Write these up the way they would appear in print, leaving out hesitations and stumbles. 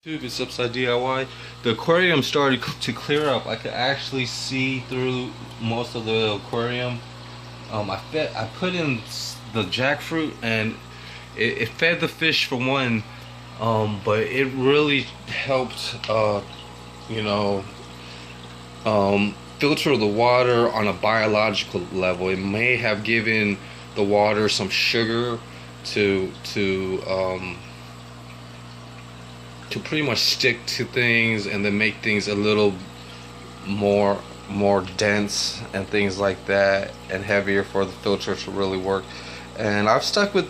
It's Upside DIY. The aquarium started to clear up. I could actually see through most of the aquarium. I put in the jackfruit and it fed the fish for one, but it really helped, you know, filter the water on a biological level. It may have given the water some sugar to pretty much stick to things and then make things a little more dense and things like that, and heavier for the filter to really work. And I've stuck with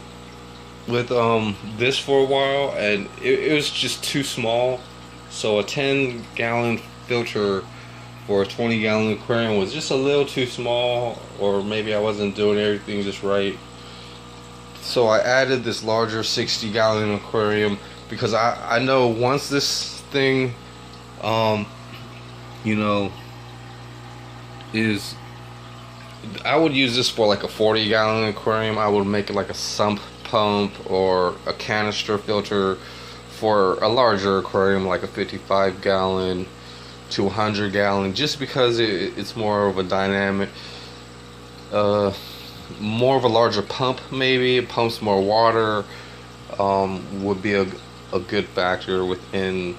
this for a while, and it was just too small. So a 10-gallon filter for a 20-gallon aquarium was just a little too small, or maybe I wasn't doing everything just right. So I added this larger 60-gallon aquarium because I know once this thing you know is, I would use this for like a 40-gallon aquarium. I would make it like a sump pump or a canister filter for a larger aquarium, like a 55-gallon to 100-gallon, just because it's more of a dynamic, more of a larger pump. Maybe it pumps more water, would be a good factor within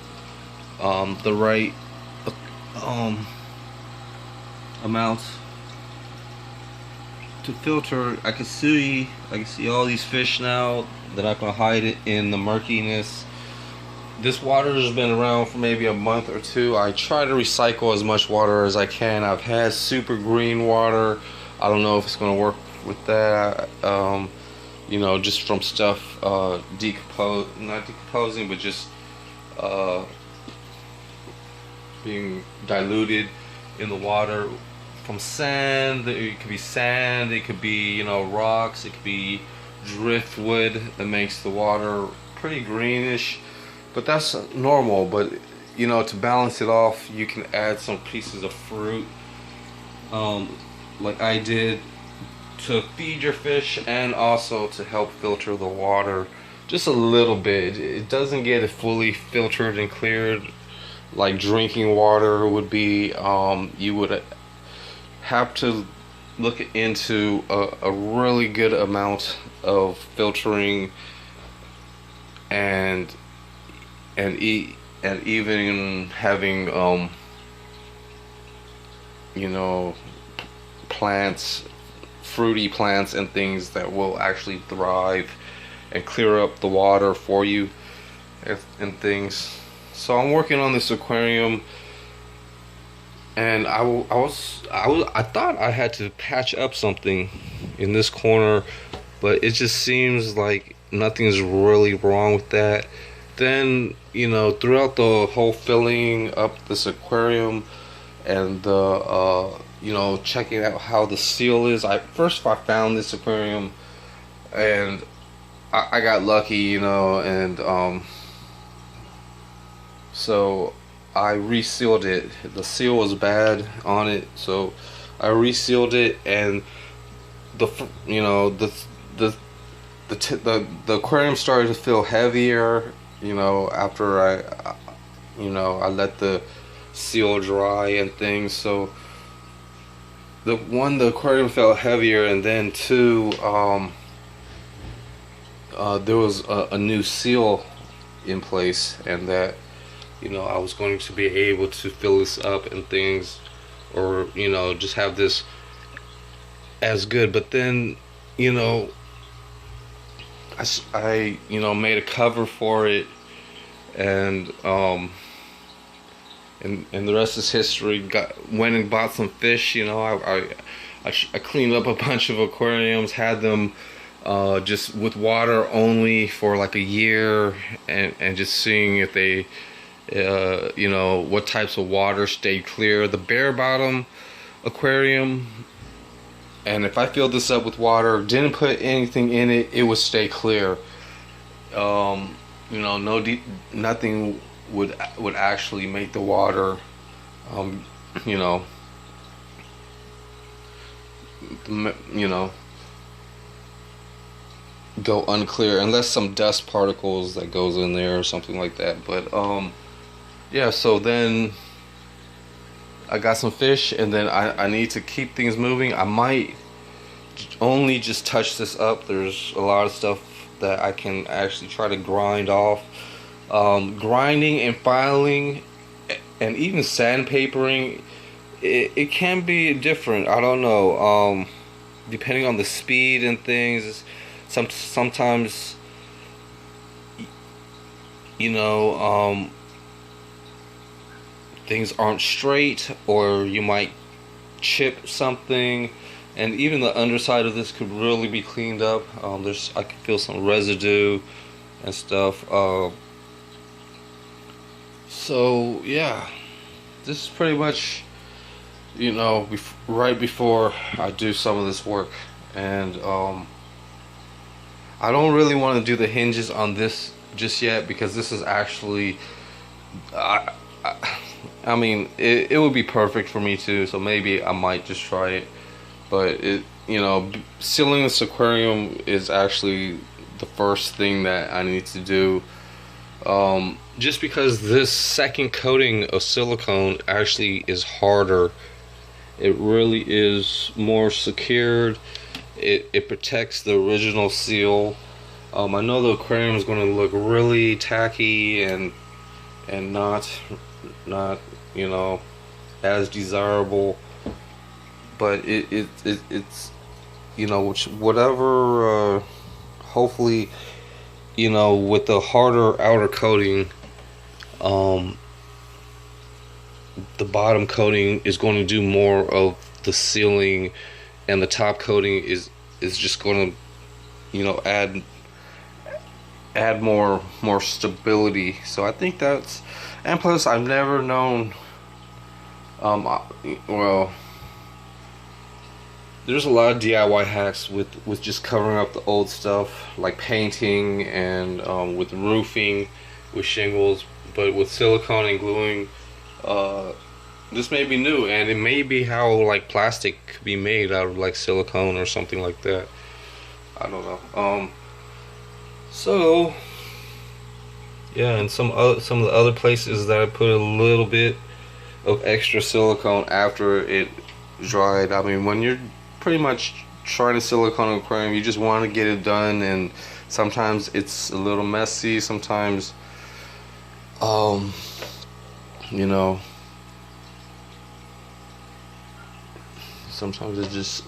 the right amount to filter. I can see all these fish now. They're not gonna hide it in the murkiness. This water has been around for maybe a month or two. I try to recycle as much water as I can. I've had super green water. I don't know if it's gonna work with that. You know, just from stuff not decomposing, but just being diluted in the water from sand. It could be sand, it could be, you know, rocks, it could be driftwood that makes the water pretty greenish, but that's normal. But you know, to balance it off, you can add some pieces of fruit, like I did, to feed your fish, and also to help filter the water just a little bit. It doesn't get it fully filtered and cleared like drinking water would be. You would have to look into a really good amount of filtering and even having you know, plants, fruity plants and things that will actually thrive and clear up the water for you and things. So I'm working on this aquarium, and I thought I had to patch up something in this corner, but it just seems like nothing's really wrong with that. Then, you know, throughout the whole filling up this aquarium and the you know, checking out how the seal is, I found this aquarium, and I got lucky, you know, and so I resealed it. The seal was bad on it, so I resealed it, and the aquarium started to feel heavier, you know, after I let the seal dry and things. So the aquarium felt heavier, and then two, there was a new seal in place, and that, you know, I was going to be able to fill this up and things, or, you know, just have this as good. But then, you know, I you know, made a cover for it, and the rest is history. Went and bought some fish. You know, I cleaned up a bunch of aquariums, had them just with water only for like a year, and just seeing if they you know, what types of water stayed clear. The bare bottom aquarium, and if I filled this up with water, didn't put anything in it, it would stay clear. You know, nothing would actually make the water you know, go unclear unless some dust particles that goes in there or something like that. But yeah, so then I got some fish, and then I need to keep things moving. I might only just touch this up. There's a lot of stuff that I can actually try to grind off. Grinding and filing and even sandpapering, it can be different. I don't know, depending on the speed and things. Sometimes, you know, things aren't straight, or you might chip something, and even the underside of this could really be cleaned up. I can feel some residue and stuff. So yeah, this is pretty much, you know, right before I do some of this work. And I don't really want to do the hinges on this just yet, because this is actually I mean, it would be perfect for me too, so maybe I might just try it. But you know, sealing this aquarium is actually the first thing that I need to do. Just because this second coating of silicone actually is harder. It really is more secured. It protects the original seal. I know the aquarium is going to look really tacky and not you know, as desirable, but it's, you know, whatever, hopefully, you know, with the harder outer coating, the bottom coating is going to do more of the sealing, and the top coating is just going to, you know, add more stability. So I think that's, and plus I've never known, well, there's a lot of DIY hacks with just covering up the old stuff, like painting and with roofing, with shingles, but with silicone and gluing, this may be new, and it may be how like plastic could be made out of like silicone or something like that. I don't know. So yeah, and some of the other places that I put a little bit of extra silicone after it dried. I mean, when you're pretty much trying to silicone an aquarium, you just want to get it done, and sometimes it's a little messy. Sometimes, you know, sometimes it just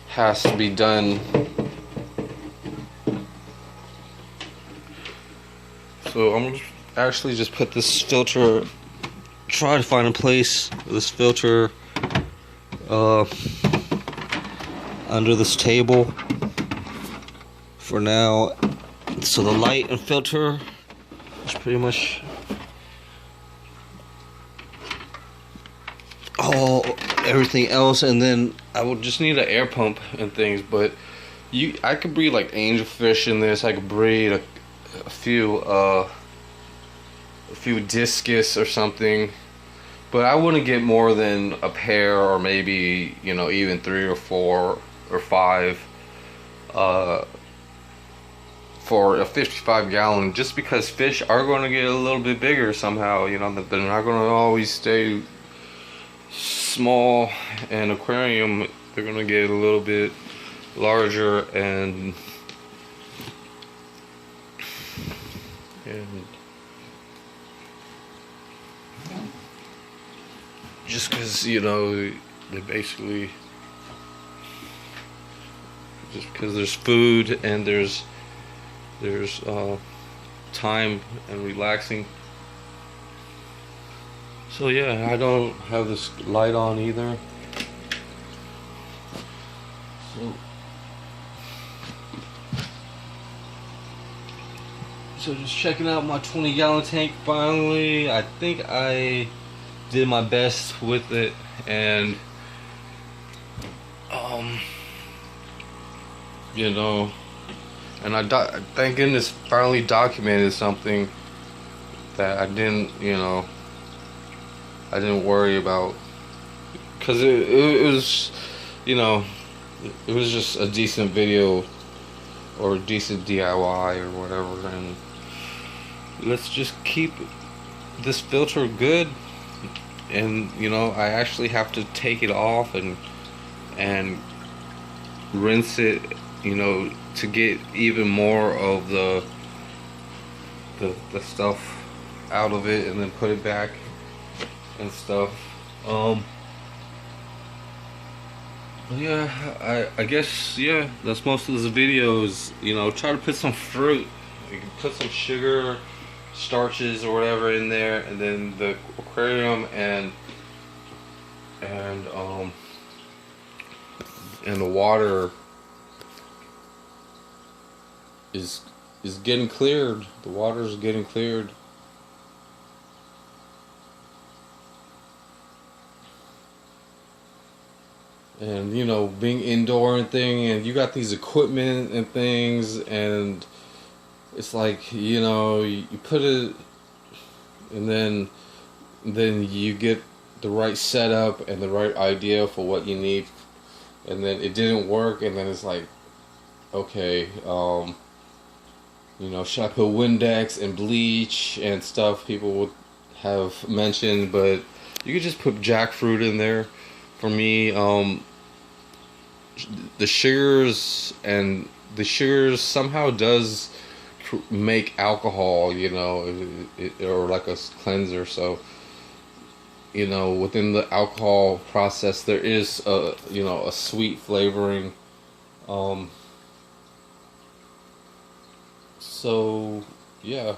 has to be done. So I'm actually just put this filter, try to find a place for this filter under this table for now. So the light and filter is pretty much everything else, and then I will just need an air pump and things. But I could breed like angelfish in this. I could breed a few discus or something, but I wouldn't get more than a pair, or maybe, you know, even 3 or 4 or 5 for a 55 gallon, just because fish are going to get a little bit bigger somehow. You know, they're not going to always stay small. And aquarium, they're going to get a little bit larger, and just because, you know, they basically, just because there's food and there's time and relaxing. So yeah, I don't have this light on either. So just checking out my 20-gallon tank finally. I think I did my best with it, and you know, and I thank goodness finally documented something that I didn't, you know, I didn't worry about, because it was, you know, it was just a decent video or decent DIY or whatever, and let's just keep this filter good. And you know, I actually have to take it off and rinse it, you know, to get even more of the stuff out of it, and then put it back and stuff. Yeah, I guess, yeah, that's most of the videos. You know, try to put some fruit. You can put some sugar, starches or whatever in there, and then the aquarium and and the water is getting cleared. The water is getting cleared. And you know, being indoor and thing, and you got these equipment and things, and it's like, you know, you put it, and then you get the right setup and the right idea for what you need, and then it didn't work, and then it's like, okay, you know, should I put Windex and bleach and stuff people would have mentioned, but you could just put jackfruit in there. For me, the sugars somehow does make alcohol, you know, or like a cleanser. So, you know, within the alcohol process, there is you know, a sweet flavoring. So yeah,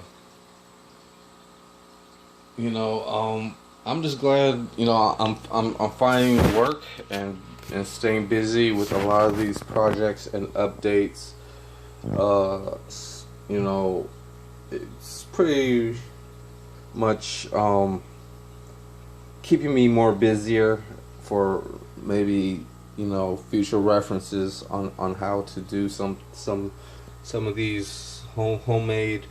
you know, I'm just glad, you know, I'm finding work and staying busy with a lot of these projects and updates. You know, it's pretty much keeping me more busier for maybe, you know, future references on how to do some of these homemade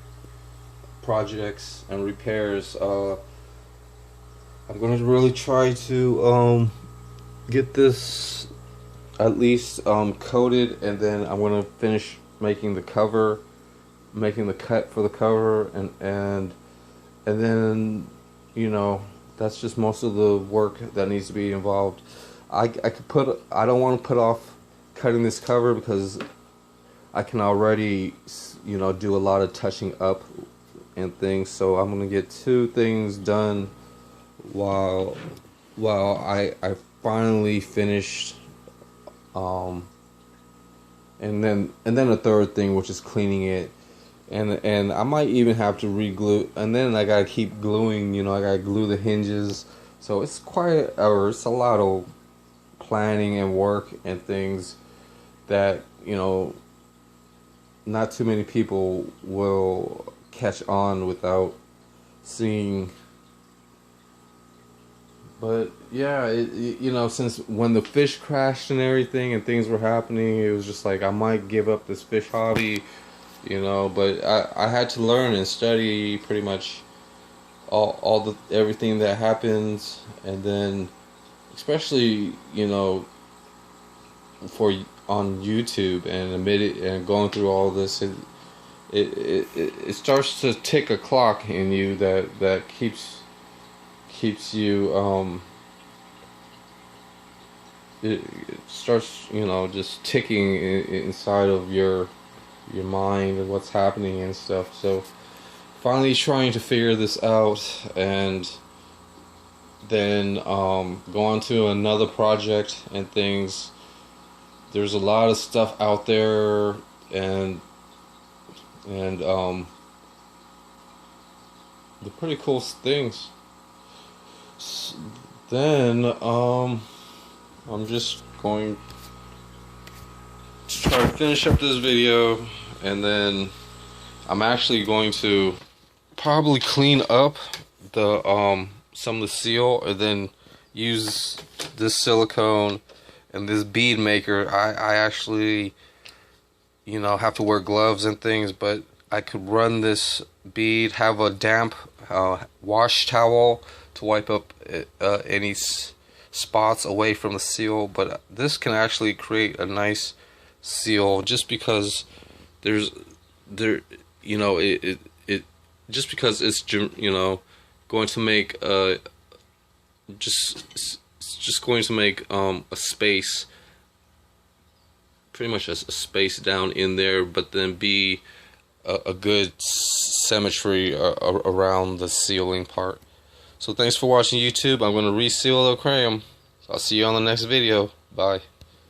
projects and repairs. I'm gonna really try to get this at least coated, and then I'm gonna finish making the cover, making the cut for the cover, and then, you know, that's just most of the work that needs to be involved. I don't want to put off cutting this cover because I can already, you know, do a lot of touching up and things. So I'm gonna get two things done while I finally finished, and then a third thing, which is cleaning it, and I might even have to re-glue, and then I gotta keep gluing, you know, I gotta glue the hinges. So it's it's a lot of planning and work and things that, you know, not too many people will catch on without seeing. But yeah, you know, since when the fish crashed and everything and things were happening, it was just like I might give up this fish hobby, you know. But I had to learn and study pretty much all everything that happens, and then especially, you know, for on YouTube and going through all this, it starts to tick a clock in you that keeps you, it starts, you know, just ticking inside of your mind and what's happening and stuff. So finally trying to figure this out, and then go on to another project and things. There's a lot of stuff out there, and they're pretty cool things. Then I'm just going to try to finish up this video, and then I'm actually going to probably clean up the some of the seal, and then use this silicone and this bead maker. I actually, you know, have to wear gloves and things, but I could run this bead, have a damp wash towel to wipe up any spots away from the seal. But this can actually create a nice seal, just because there's there you know it just because it's going to make just it's just going to make a space, pretty much a space down in there, but then be a good symmetry around the sealing part. So thanks for watching YouTube. I'm going to reseal the aquarium. I'll see you on the next video. Bye.